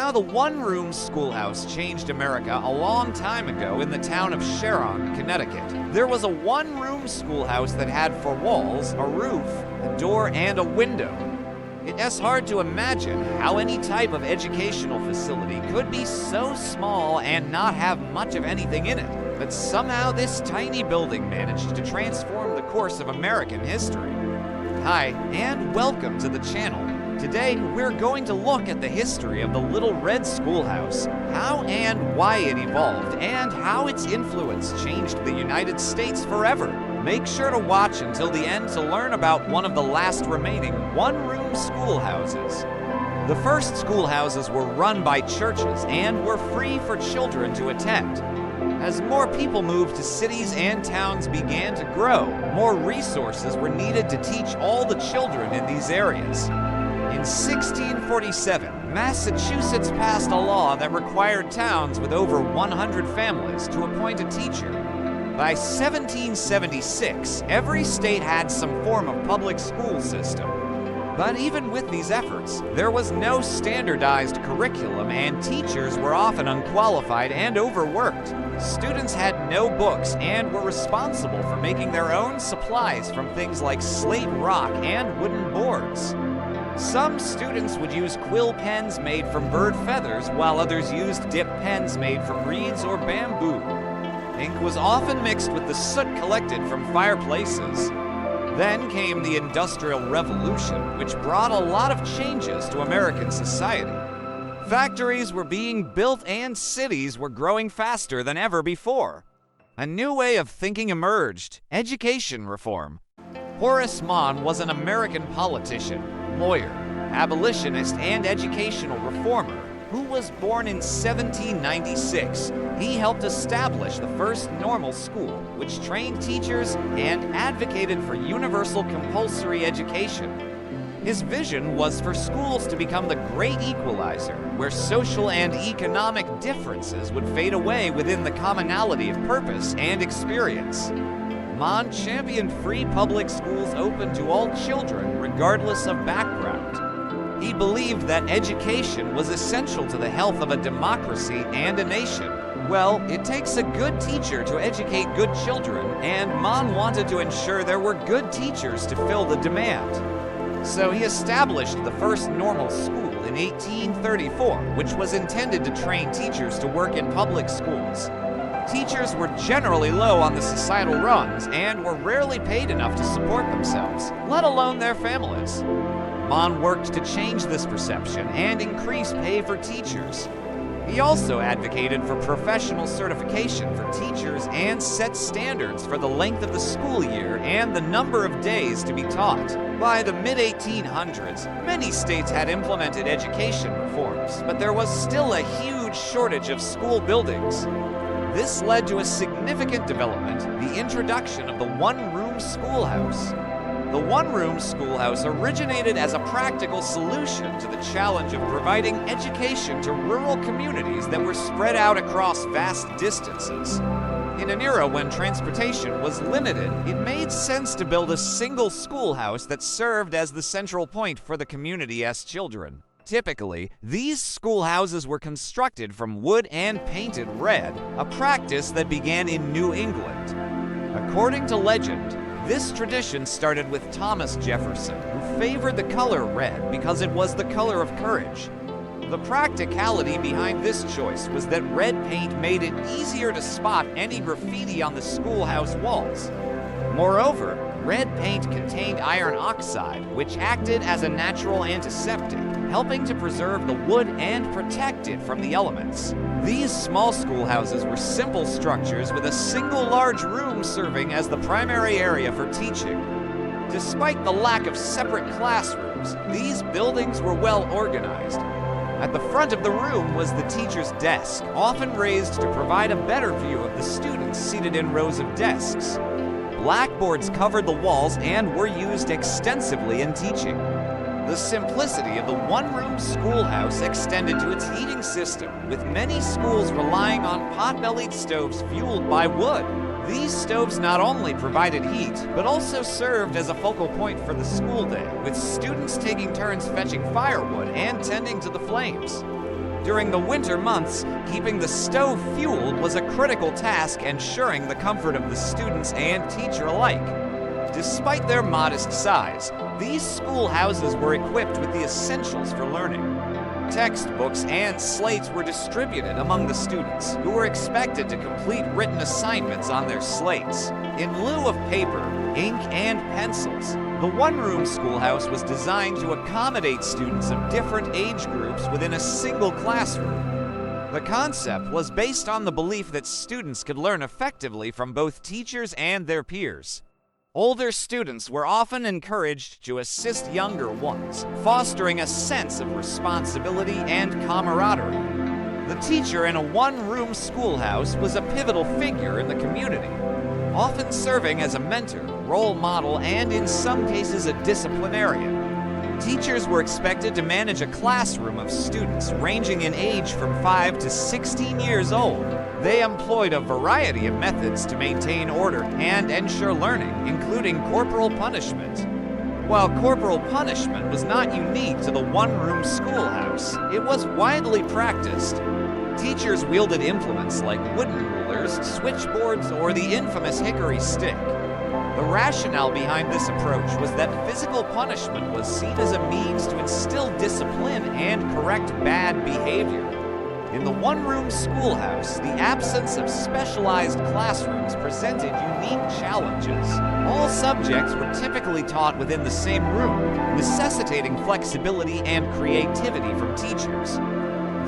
Now, the one-room schoolhouse changed America a long time ago in the town of Sharon, Connecticut. There was a one-room schoolhouse that had 4 walls, a roof, a door, and a window. It's hard to imagine how any type of educational facility could be so small and not have much of anything in it. But somehow this tiny building managed to transform the course of American history. Hi, and welcome to the channel. Today, we're going to look at the history of the Little Red Schoolhouse, how and why it evolved, and how its influence changed the United States forever. Make sure to watch until the end to learn about one of the last remaining one-room schoolhouses. The first schoolhouses were run by churches and were free for children to attend. As more people moved to cities and towns began to grow, more resources were needed to teach all the children in these areas. In 1647, Massachusetts passed a law that required towns with over 100 families to appoint a teacher. By 1776, every state had some form of public school system. But even with these efforts, there was no standardized curriculum and teachers were often unqualified and overworked. Students had no books and were responsible for making their own supplies from things like slate rock and wooden boards. Some students would use quill pens made from bird feathers, while others used dip pens made from reeds or bamboo. Ink was often mixed with the soot collected from fireplaces. Then came the Industrial Revolution, which brought a lot of changes to American society. Factories were being built and cities were growing faster than ever before. A new way of thinking emerged: education reform. Horace Mann was an American politician, lawyer, abolitionist, and educational reformer who was born in 1796. He helped establish the first normal school, which trained teachers and advocated for universal compulsory education. His vision was for schools to become the great equalizer, where social and economic differences would fade away within the commonality of purpose and experience. Mann championed free public schools open to all children, regardless of background. He believed that education was essential to the health of a democracy and a nation. Well, it takes a good teacher to educate good children, and Mann wanted to ensure there were good teachers to fill the demand. So he established the first normal school in 1834, which was intended to train teachers to work in public schools. Teachers were generally low on the societal rungs and were rarely paid enough to support themselves, let alone their families. Mann worked to change this perception and increase pay for teachers. He also advocated for professional certification for teachers and set standards for the length of the school year and the number of days to be taught. By the mid-1800s, many states had implemented education reforms, but there was still a huge shortage of school buildings. This led to a significant development, the introduction of the one-room schoolhouse. The one-room schoolhouse originated as a practical solution to the challenge of providing education to rural communities that were spread out across vast distances. In an era when transportation was limited, it made sense to build a single schoolhouse that served as the central point for the community's children. Typically, these schoolhouses were constructed from wood and painted red, a practice that began in New England. According to legend, this tradition started with Thomas Jefferson, who favored the color red because it was the color of courage. The practicality behind this choice was that red paint made it easier to spot any graffiti on the schoolhouse walls. Moreover, red paint contained iron oxide, which acted as a natural antiseptic, helping to preserve the wood and protect it from the elements. These small schoolhouses were simple structures with a single large room serving as the primary area for teaching. Despite the lack of separate classrooms, these buildings were well organized. At the front of the room was the teacher's desk, often raised to provide a better view of the students seated in rows of desks. Blackboards covered the walls and were used extensively in teaching. The simplicity of the one-room schoolhouse extended to its heating system, with many schools relying on pot-bellied stoves fueled by wood. These stoves not only provided heat, but also served as a focal point for the school day, with students taking turns fetching firewood and tending to the flames. During the winter months, keeping the stove fueled was a critical task, ensuring the comfort of the students and teacher alike. Despite their modest size, these schoolhouses were equipped with the essentials for learning. Textbooks and slates were distributed among the students, who were expected to complete written assignments on their slates. In lieu of paper, ink, and pencils, the one-room schoolhouse was designed to accommodate students of different age groups within a single classroom. The concept was based on the belief that students could learn effectively from both teachers and their peers. Older students were often encouraged to assist younger ones, fostering a sense of responsibility and camaraderie. The teacher in a one-room schoolhouse was a pivotal figure in the community, often serving as a mentor, role model, and in some cases a disciplinarian. Teachers were expected to manage a classroom of students ranging in age from 5 to 16 years old. They employed a variety of methods to maintain order and ensure learning, including corporal punishment. While corporal punishment was not unique to the one-room schoolhouse, it was widely practiced. Teachers wielded implements like wooden rulers, switchboards, or the infamous hickory stick. The rationale behind this approach was that physical punishment was seen as a means to instill discipline and correct bad behavior. In the one-room schoolhouse, the absence of specialized classrooms presented unique challenges. All subjects were typically taught within the same room, necessitating flexibility and creativity from teachers.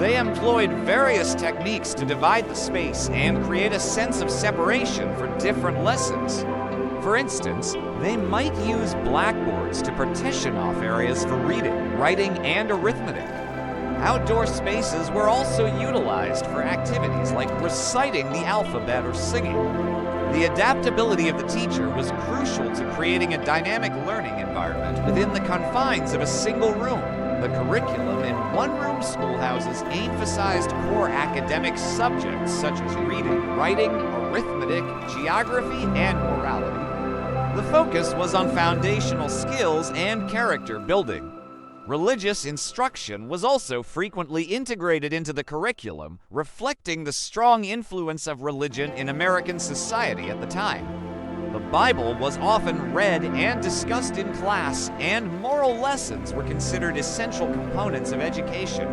They employed various techniques to divide the space and create a sense of separation for different lessons. For instance, they might use blackboards to partition off areas for reading, writing, and arithmetic. Outdoor spaces were also utilized for activities like reciting the alphabet or singing. The adaptability of the teacher was crucial to creating a dynamic learning environment within the confines of a single room. The curriculum in one-room schoolhouses emphasized core academic subjects such as reading, writing, arithmetic, geography, and morality. The focus was on foundational skills and character building. Religious instruction was also frequently integrated into the curriculum, reflecting the strong influence of religion in American society at the time. The Bible was often read and discussed in class, and moral lessons were considered essential components of education.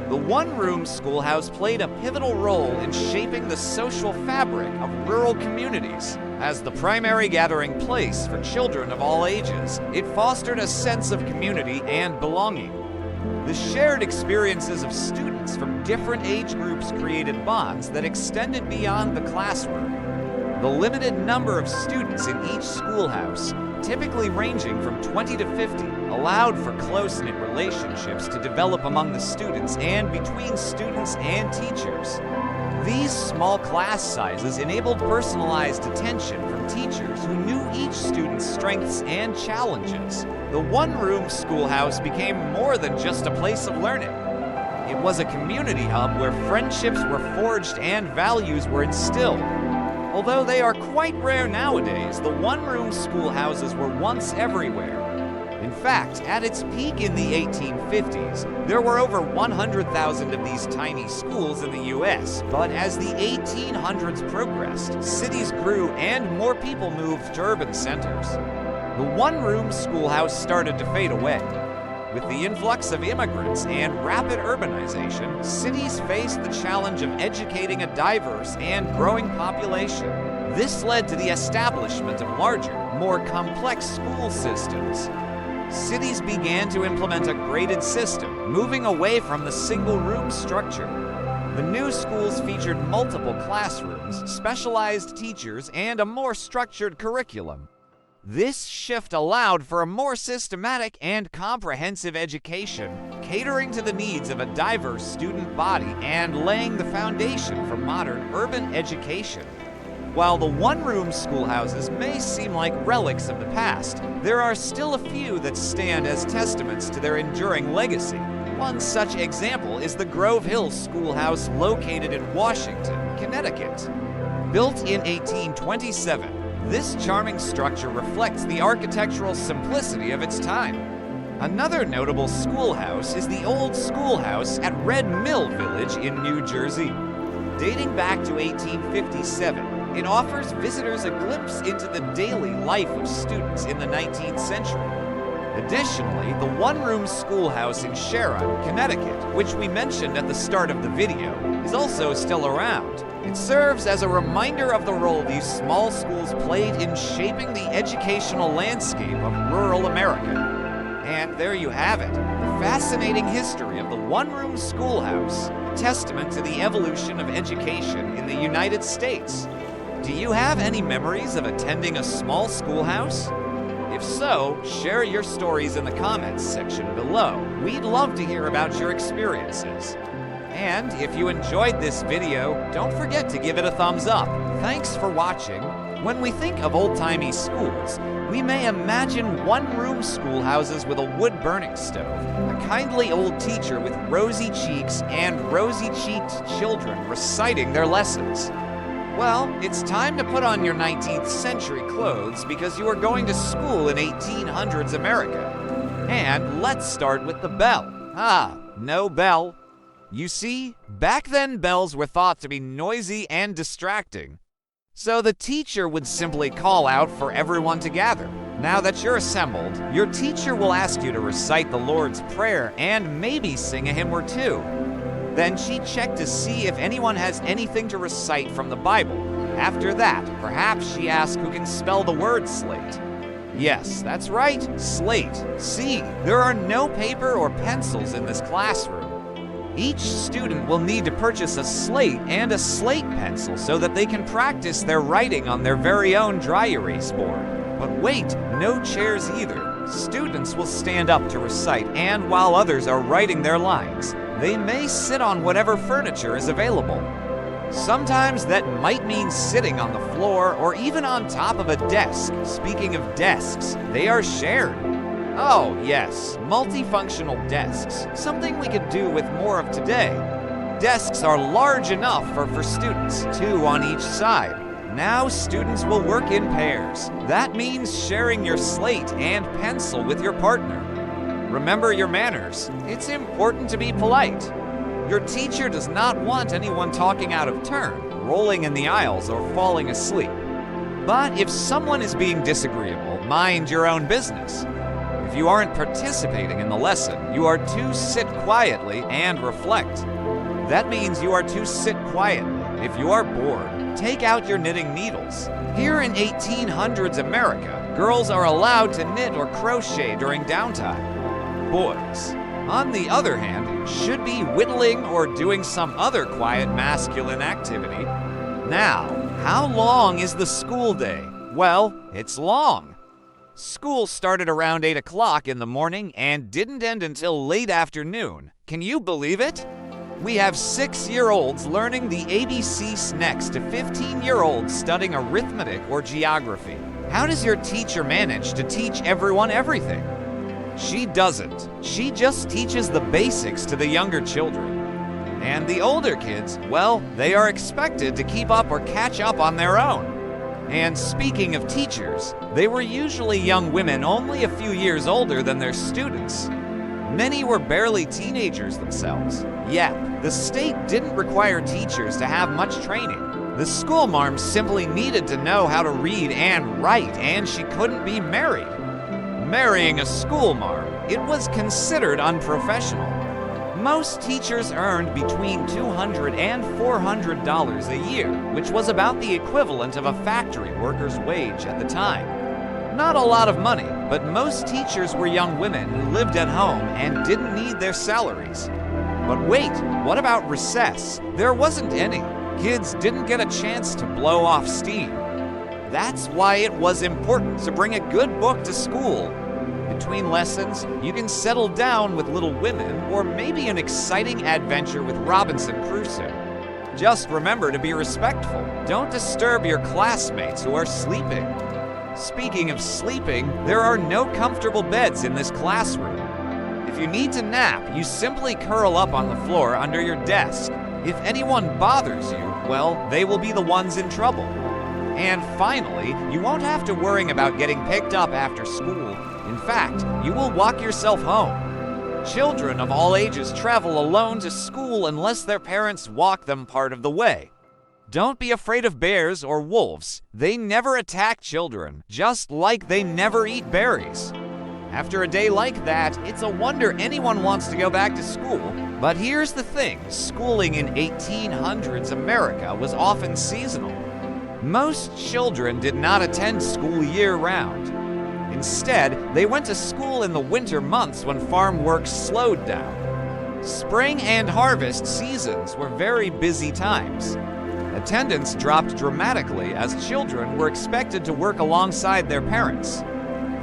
The one-room schoolhouse played a pivotal role in shaping the social fabric of rural communities. As the primary gathering place for children of all ages, it fostered a sense of community and belonging. The shared experiences of students from different age groups created bonds that extended beyond the classroom. The limited number of students in each schoolhouse, typically ranging from 20 to 50, allowed for close-knit relationships to develop among the students and between students and teachers. These small class sizes enabled personalized attention from teachers who knew each student's strengths and challenges. The one-room schoolhouse became more than just a place of learning. It was a community hub where friendships were forged and values were instilled. Although they are quite rare nowadays, the one-room schoolhouses were once everywhere. In fact, at its peak in the 1850s, there were over 100,000 of these tiny schools in the U.S., but as the 1800s progressed, cities grew and more people moved to urban centers. The one-room schoolhouse started to fade away. With the influx of immigrants and rapid urbanization, cities faced the challenge of educating a diverse and growing population. This led to the establishment of larger, more complex school systems. Cities began to implement a graded system, moving away from the single-room structure. The new schools featured multiple classrooms, specialized teachers, and a more structured curriculum. This shift allowed for a more systematic and comprehensive education, catering to the needs of a diverse student body and laying the foundation for modern urban education. While the one-room schoolhouses may seem like relics of the past, there are still a few that stand as testaments to their enduring legacy. One such example is the Grove Hill Schoolhouse located in Washington, Connecticut. Built in 1827, this charming structure reflects the architectural simplicity of its time. Another notable schoolhouse is the old schoolhouse at Red Mill Village in New Jersey. Dating back to 1857, it offers visitors a glimpse into the daily life of students in the 19th century. Additionally, the one-room schoolhouse in Sharon, Connecticut, which we mentioned at the start of the video, is also still around. It serves as a reminder of the role these small schools played in shaping the educational landscape of rural America. And there you have it, the fascinating history of the one-room schoolhouse, a testament to the evolution of education in the United States. Do you have any memories of attending a small schoolhouse? If so, share your stories in the comments section below. We'd love to hear about your experiences. And if you enjoyed this video, don't forget to give it a thumbs up. Thanks for watching. When we think of old-timey schools, we may imagine one-room schoolhouses with a wood-burning stove, a kindly old teacher with rosy cheeks and rosy-cheeked children reciting their lessons. Well, it's time to put on your 19th century clothes because you are going to school in 1800s America. And let's start with the bell. No bell. You see, back then bells were thought to be noisy and distracting. So the teacher would simply call out for everyone to gather. Now that you're assembled, your teacher will ask you to recite the Lord's Prayer and maybe sing a hymn or two. Then she'd check to see if anyone has anything to recite from the Bible. After that, perhaps she asks who can spell the word slate. Yes, that's right, slate. See, there are no paper or pencils in this classroom. Each student will need to purchase a slate and a slate pencil so that they can practice their writing on their very own dry erase board. But wait, no chairs either. Students will stand up to recite, and while others are writing their lines, they may sit on whatever furniture is available. Sometimes that might mean sitting on the floor or even on top of a desk. Speaking of desks, they are shared. Oh yes, multifunctional desks, something we could do with more of today. Desks are large enough for students, 2 on each side. Now students will work in pairs. That means sharing your slate and pencil with your partner. Remember your manners. It's important to be polite. Your teacher does not want anyone talking out of turn, rolling in the aisles, or falling asleep. But if someone is being disagreeable, mind your own business. If you aren't participating in the lesson, you are to sit quietly and reflect. That means you are to sit quietly. If you are bored, take out your knitting needles. Here in 1800s America, girls are allowed to knit or crochet during downtime. Boys, on the other hand, should be whittling or doing some other quiet masculine activity. Now, how long is the school day? Well, it's long. School started around 8 o'clock in the morning and didn't end until late afternoon. Can you believe it? We have 6-year-olds learning the ABCs next to 15-year-olds studying arithmetic or geography. How does your teacher manage to teach everyone everything? She doesn't. She just teaches the basics to the younger children. And the older kids, well, they are expected to keep up or catch up on their own. And speaking of teachers, they were usually young women only a few years older than their students. Many were barely teenagers themselves. Yet, the state didn't require teachers to have much training. The schoolmarm simply needed to know how to read and write, and she couldn't be married. Marrying a schoolmarm, it was considered unprofessional. Most teachers earned between $200 and $400 a year, which was about the equivalent of a factory worker's wage at the time. Not a lot of money, but most teachers were young women who lived at home and didn't need their salaries. But wait, what about recess? There wasn't any. Kids didn't get a chance to blow off steam. That's why it was important to bring a good book to school. Between lessons, you can settle down with Little Women or maybe an exciting adventure with Robinson Crusoe. Just remember to be respectful. Don't disturb your classmates who are sleeping. Speaking of sleeping, there are no comfortable beds in this classroom. If you need to nap, you simply curl up on the floor under your desk. If anyone bothers you, well, they will be the ones in trouble. And finally, you won't have to worry about getting picked up after school. In fact, you will walk yourself home. Children of all ages travel alone to school unless their parents walk them part of the way. Don't be afraid of bears or wolves. They never attack children, just like they never eat berries. After a day like that, it's a wonder anyone wants to go back to school. But here's the thing, schooling in 1800s America was often seasonal. Most children did not attend school year-round. Instead, they went to school in the winter months when farm work slowed down. Spring and harvest seasons were very busy times. Attendance dropped dramatically as children were expected to work alongside their parents.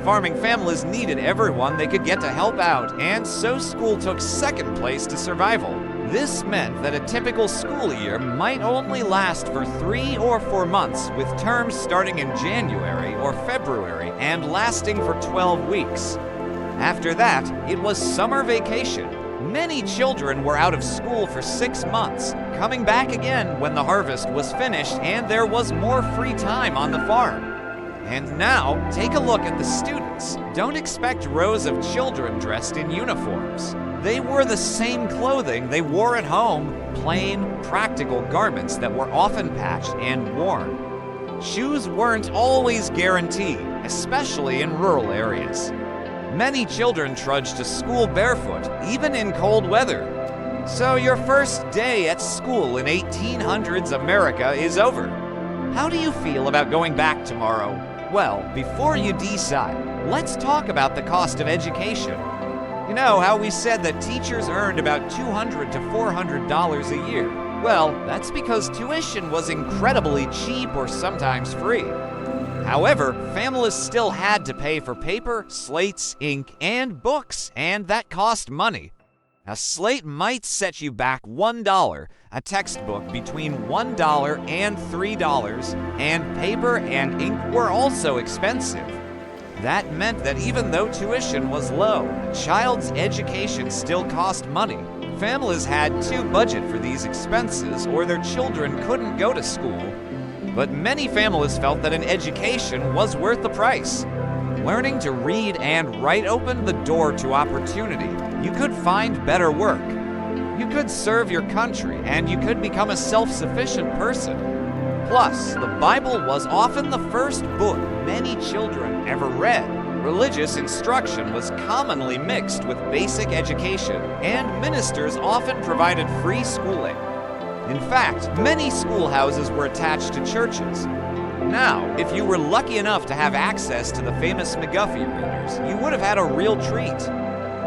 Farming families needed everyone they could get to help out, and so school took second place to survival. This meant that a typical school year might only last for 3 or 4 months, with terms starting in January or February and lasting for 12 weeks. After that, it was summer vacation. Many children were out of school for 6 months, coming back again when the harvest was finished and there was more free time on the farm. And now, take a look at the students. Don't expect rows of children dressed in uniforms. They wore the same clothing they wore at home, plain, practical garments that were often patched and worn. Shoes weren't always guaranteed, especially in rural areas. Many children trudged to school barefoot, even in cold weather. So your first day at school in 1800s America is over. How do you feel about going back tomorrow? Well, before you decide, let's talk about the cost of education. You know how we said that teachers earned about $200 to $400 a year? Well, that's because tuition was incredibly cheap or sometimes free. However, families still had to pay for paper, slates, ink, and books, and that cost money. A slate might set you back $1, a textbook between $1 and $3, and paper and ink were also expensive. That meant that even though tuition was low, a child's education still cost money. Families had to budget for these expenses or their children couldn't go to school. But many families felt that an education was worth the price. Learning to read and write opened the door to opportunity. You could find better work. You could serve your country, and you could become a self-sufficient person. Plus, the Bible was often the first book many children ever read. Religious instruction was commonly mixed with basic education, and ministers often provided free schooling. In fact, many schoolhouses were attached to churches. Now, if you were lucky enough to have access to the famous McGuffey readers, you would have had a real treat.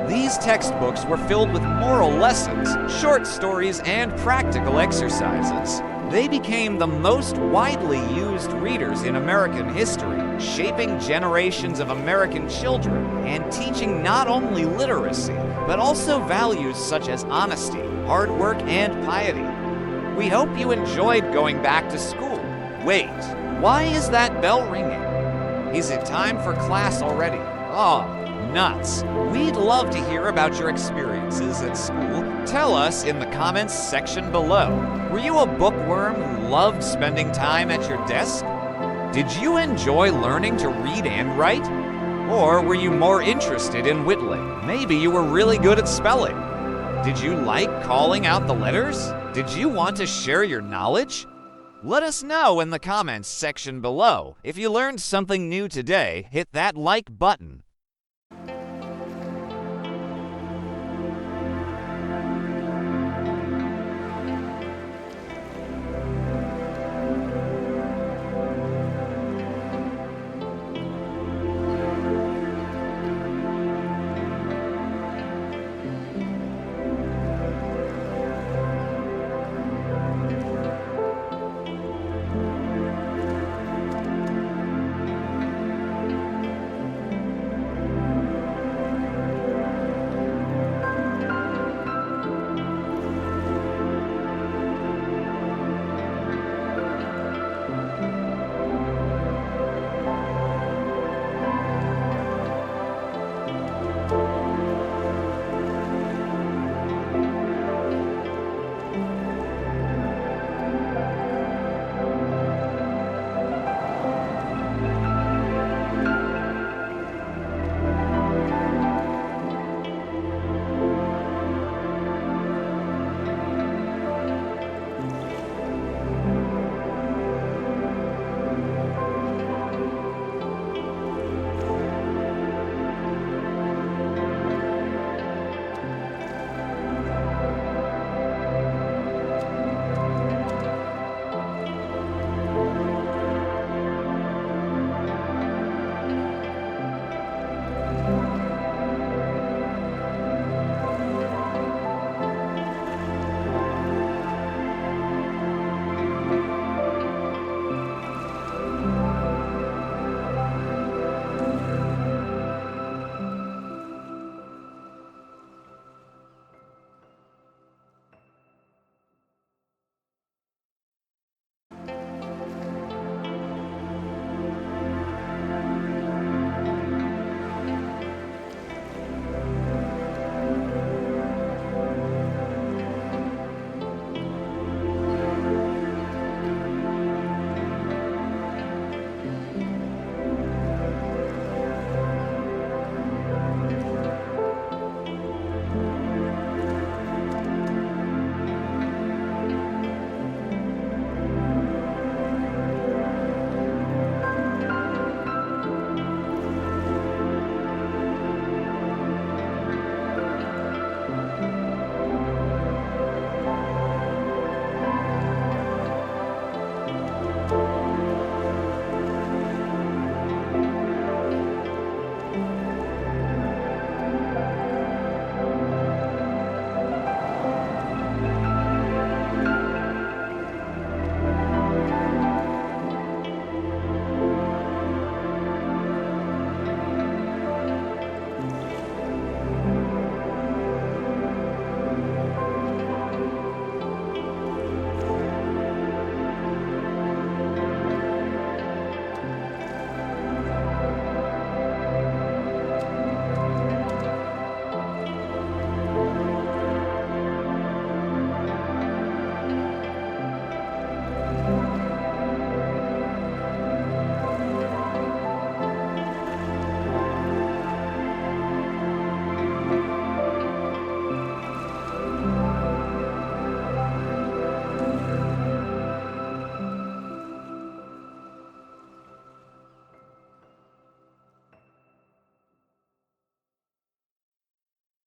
These textbooks were filled with moral lessons, short stories, and practical exercises. They became the most widely used readers in American history, shaping generations of American children and teaching not only literacy, but also values such as honesty, hard work, and piety. We hope you enjoyed going back to school. Wait, why is that bell ringing? Is it time for class already? Oh, nuts. We'd love to hear about your experiences at school. Tell us in the comments section below. Were you a bookworm who loved spending time at your desk? Did you enjoy learning to read and write? Or were you more interested in whittling? Maybe you were really good at spelling. Did you like calling out the letters? Did you want to share your knowledge? Let us know in the comments section below. If you learned something new today, hit that like button.